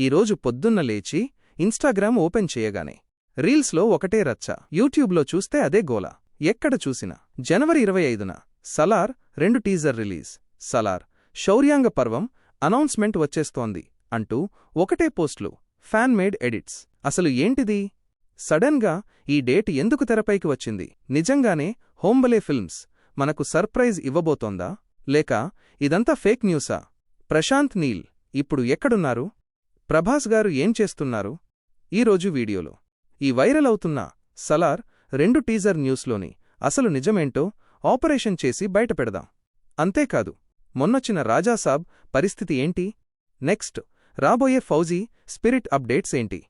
ఈరోజు పొద్దున్న లేచి ఇన్స్టాగ్రామ్ ఓపెన్ చేయగానే రీల్స్లో ఒకటే రచ్చ, యూట్యూబ్లో చూస్తే అదే గోల. ఎక్కడ చూసినా జనవరి 25న సలార్ 2 టీజర్ రిలీజ్. సలార్ శౌర్యాంగ పర్వం అనౌన్స్మెంట్ వచ్చేస్తోంది అంటూ ఒకటే పోస్ట్లు, ఫ్యాన్ మేడ్ ఎడిట్స్. అసలు ఏంటిది? సడన్గా ఈ డేట్ ఎందుకు తెరపైకి వచ్చింది? నిజంగానే హోంబలే ఫిల్మ్స్ మనకు సర్ప్రైజ్ ఇవ్వబోతోందా, లేక ఇదంతా ఫేక్ న్యూసా? ప్రశాంత్ నీల్ ఇప్పుడు ఎక్కడున్నారు? ప్రభాస్ గారు ఏం చేస్తున్నారు? ఈరోజు వీడియోలో ఈ వైరల్ అవుతున్న సలార్ 2 టీజర్ న్యూస్లోని అసలు నిజమేంటో ఆపరేషన్ చేసి బయటపెడదాం. అంతేకాదు, మొన్నొచ్చిన రాజాసాబ్ పరిస్థితి ఏంటి? నెక్స్ట్ రాబోయే ఫౌజీ స్పిరిట్ అప్డేట్స్ ఏంటి?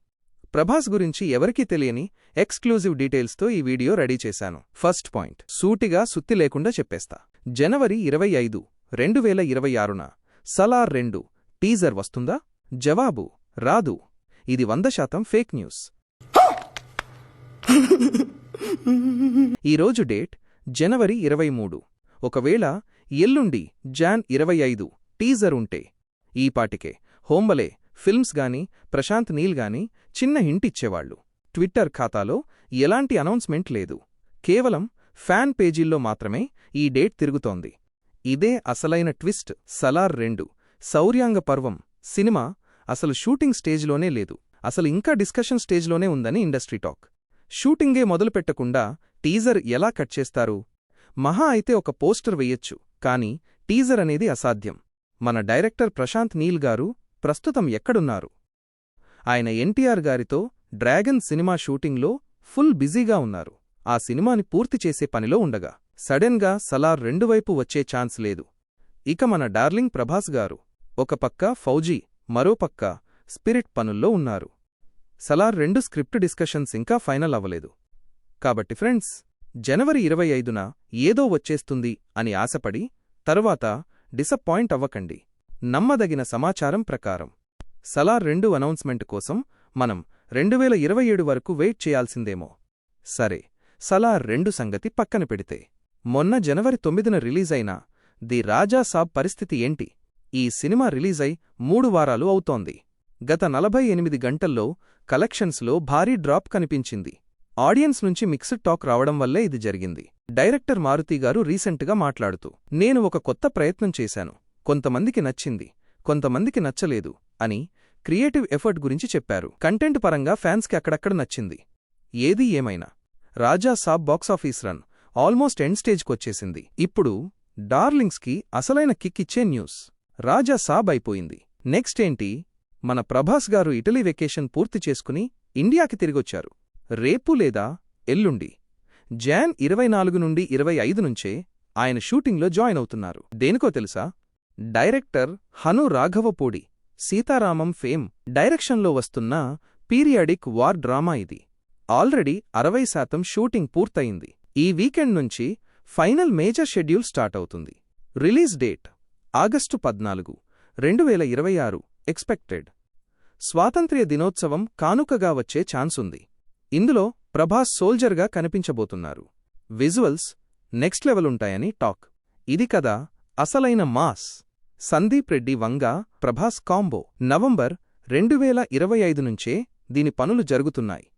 ప్రభాస్ గురించి ఎవరికీ తెలియని ఎక్స్క్లూజివ్ డీటెయిల్స్తో ఈ వీడియో రెడీ చేశాను. ఫస్ట్ పాయింట్ సూటిగా సుత్తి లేకుండా చెప్పేస్తా. జనవరి 25, 2026న సలార్ 2 టీజర్ వస్తుందా? జవాబు రాదు. ఇది 100% ఫేక్ న్యూస్. ఈరోజు డేట్ జనవరి 23. ఒకవేళ ఎల్లుండి జాన్ 25 టీజర్ ఉంటే ఈపాటికే హోంబలే ఫిల్మ్స్ గాని ప్రశాంత్ నీల్ గాని చిన్న హింటిచ్చేవాళ్లు. ట్విట్టర్ ఖాతాలో ఎలాంటి అనౌన్స్మెంట్ లేదు, కేవలం ఫ్యాన్ పేజీల్లో మాత్రమే ఈ డేట్ తిరుగుతోంది. ఇదే అసలైన ట్విస్ట్. సలార్ 2 శౌర్యాంగ పర్వం సినిమా అసలు షూటింగ్ స్టేజ్లోనే లేదు, అసలు ఇంకా డిస్కషన్ స్టేజ్లోనే ఉందని ఇండస్ట్రీ టాక్. షూటింగే మొదలుపెట్టకుండా టీజర్ ఎలా కట్ చేస్తారు? మహా అయితే ఒక పోస్టర్ వెయ్యొచ్చు, కానీ టీజర్ అనేది అసాధ్యం. మన డైరెక్టర్ ప్రశాంత్ నీల్ గారు ప్రస్తుతం ఎక్కడున్నారు? ఆయన ఎన్టీఆర్ గారితో డ్రాగన్ సినిమా షూటింగ్లో ఫుల్ బిజీగా ఉన్నారు. ఆ సినిమాని పూర్తి చేసే పనిలో ఉండగా సడెన్గా సలార్ 2 వైపు వచ్చే ఛాన్స్ లేదు. ఇక మన డార్లింగ్ ప్రభాస్ గారు ఒక పక్క ఫౌజీ, మరోపక్క స్పిరిట్ పనుల్లో ఉన్నారు. సలార్ 2 స్క్రిప్ట్ డిస్కషన్స్ ఇంకా ఫైనల్ అవ్వలేదు. కాబట్టి ఫ్రెండ్స్, జనవరి 25న ఏదో వచ్చేస్తుంది అని ఆశపడి తరువాత డిసప్పాయింట్ అవ్వకండి. నమ్మదగిన సమాచారం ప్రకారం సలార్ 2 అనౌన్స్మెంట్ కోసం మనం 2027 వరకు వెయిట్ చేయాల్సిందేమో. సరే, సలార్ 2 సంగతి పక్కన పెడితే మొన్న జనవరి 9న రిలీజైన ది రాజా సాబ్ పరిస్థితి ఏంటి? ఈ సినిమా రిలీజై 3 వారాలు అవుతోంది. గత 48 గంటల్లో కలెక్షన్స్లో భారీ డ్రాప్ కనిపించింది. ఆడియన్స్ నుంచి మిక్స్డ్ టాక్ రావడం వల్లే ఇది జరిగింది. డైరెక్టర్ మారుతిగారు రీసెంట్గా మాట్లాడుతూ, నేను ఒక కొత్త ప్రయత్నం చేశాను, కొంతమందికి నచ్చింది, కొంతమందికి నచ్చలేదు అని క్రియేటివ్ ఎఫర్ట్ గురించి చెప్పారు. కంటెంట్ పరంగా ఫ్యాన్స్కి అక్కడక్కడ నచ్చింది. ఏది ఏమైనా రాజా సాబ్ బాక్సాఫీస్ రన్ ఆల్మోస్ట్ ఎండ్ స్టేజ్కొచ్చేసింది. ఇప్పుడు డార్లింగ్స్కి అసలైన కిక్ ఇచ్చే న్యూస్. రాజా సాబ్ అయిపోయింది. నెక్స్ట్ ఏంటి? మన ప్రభాస్ గారు ఇటలీ వెకేషన్ పూర్తి చేసుకుని ఇండియాకి తిరిగొచ్చారు. రేపు లేదా ఎల్లుండి జాన్ 24 నుండి 25 నుంచే ఆయన షూటింగ్లో జాయిన్ అవుతున్నారు. దేనికో తెలుసా? డైరెక్టర్ హను రాఘవపూడి సీతారామం ఫేమ్ డైరెక్షన్లో వస్తున్న పీరియాడిక్ వార్ డ్రామా ఇది. ఆల్రెడీ 60% షూటింగ్ పూర్తయింది. ఈ వీకెండ్ నుంచి ఫైనల్ మేజర్ షెడ్యూల్ స్టార్ట్ అవుతుంది. Release date August 14, 2026 expected. స్వాతంత్ర్య దినోత్సవం కానుకగా వచ్చే ఛాన్సుంది. ఇందులో ప్రభాస్ సోల్జర్గా కనిపించబోతున్నారు. విజువల్స్ నెక్స్ట్ లెవెల్ ఉంటాయని టాక్. ఇది కదా అసలైన mass. Sandeep Reddy Vanga Prabhas combo. November 2025 నుంచే దీని పనులు జరుగుతున్నాయి.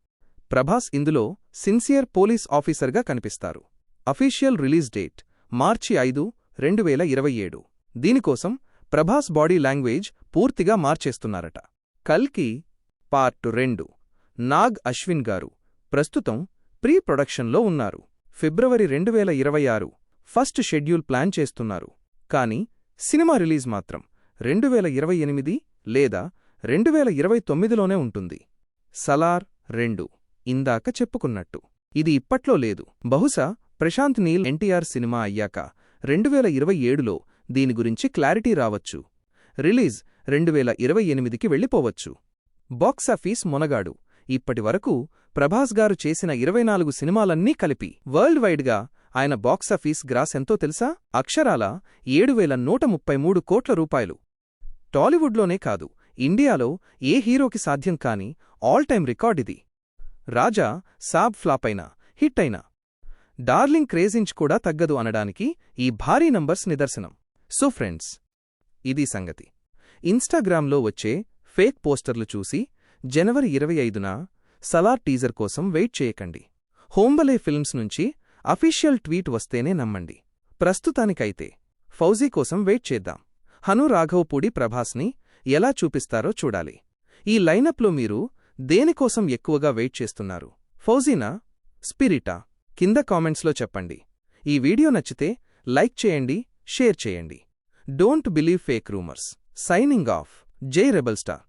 ప్రభాస్ ఇందులో సిన్సియర్ పోలీస్ ఆఫీసర్గా కనిపిస్తారు. అఫీషియల్ రిలీజ్ డేట్ మార్చి 5, 2027. దీనికోసం ప్రభాస్ బాడీ లాంగ్వేజ్ పూర్తిగా మార్చేస్తున్నారట. కల్కి పార్ట్ 2 నాగ్ అశ్విన్ గారు ప్రస్తుతం ప్రీ ప్రొడక్షన్లో ఉన్నారు. ఫిబ్రవరి 2026 ఫస్ట్ షెడ్యూల్ ప్లాన్ చేస్తున్నారు. కానీ సినిమా రిలీజ్ మాత్రం 2028 లేదా 2029లోనే ఉంటుంది. సలార్ 2 ఇందాక చెప్పుకున్నట్టు ఇది ఇప్పట్లో లేదు. బహుశా ప్రశాంత్ నీల్ ఎన్టీఆర్ సినిమా అయ్యాక 2027లో దీని గురించి క్లారిటీ రావచ్చు. రిలీజ్ 2028కి వెళ్ళిపోవచ్చు. బాక్సాఫీస్ మొనగాడు. ఇప్పటివరకు ప్రభాస్ గారు చేసిన 24 సినిమాలన్నీ కలిపి వరల్డ్ వైడ్గా ఆయన బాక్సాఫీస్ గ్రాస్ ఎంతో తెలుసా? అక్షరాల 7,133 కోట్ల రూపాయలు. టాలీవుడ్లోనే కాదు, ఇండియాలో ఏ హీరోకి సాధ్యం కాని ఆల్ టైమ్ రికార్డిది. రాజా సాబ్ ఫ్లాప్ అయినా హిట్ అయినా డార్లింగ్ క్రేజించ్ కూడా తగ్గదు అనడానికి ఈ భారీ నంబర్స్ నిదర్శనం. సో ఫ్రెండ్స్, ఇది సంగతి. ఇన్స్టాగ్రామ్లో వచ్చే ఫేక్ పోస్టర్లు చూసి జనవరి 25న సలార్ టీజర్ కోసం వెయిట్ చేయకండి. హోంబలే ఫిల్మ్స్ నుంచి అఫీషియల్ ట్వీట్ వస్తేనే నమ్మండి. ప్రస్తుతానికైతే ఫౌజీ కోసం వెయిట్ చేద్దాం. హను రాఘవపూడి ప్రభాస్ని ఎలా చూపిస్తారో చూడాలి. ఈ లైనప్లో మీరు దేనికోసం ఎక్కువగా వెయిట్ చేస్తున్నారు? ఫౌజీనా, స్పిరిటా? కింద కామెంట్స్లో చెప్పండి. ఈ వీడియో నచ్చితే లైక్ చేయండి, షేర్ చేయండి. Don't believe fake rumours. Signing off. జై రెబల్ స్టార్.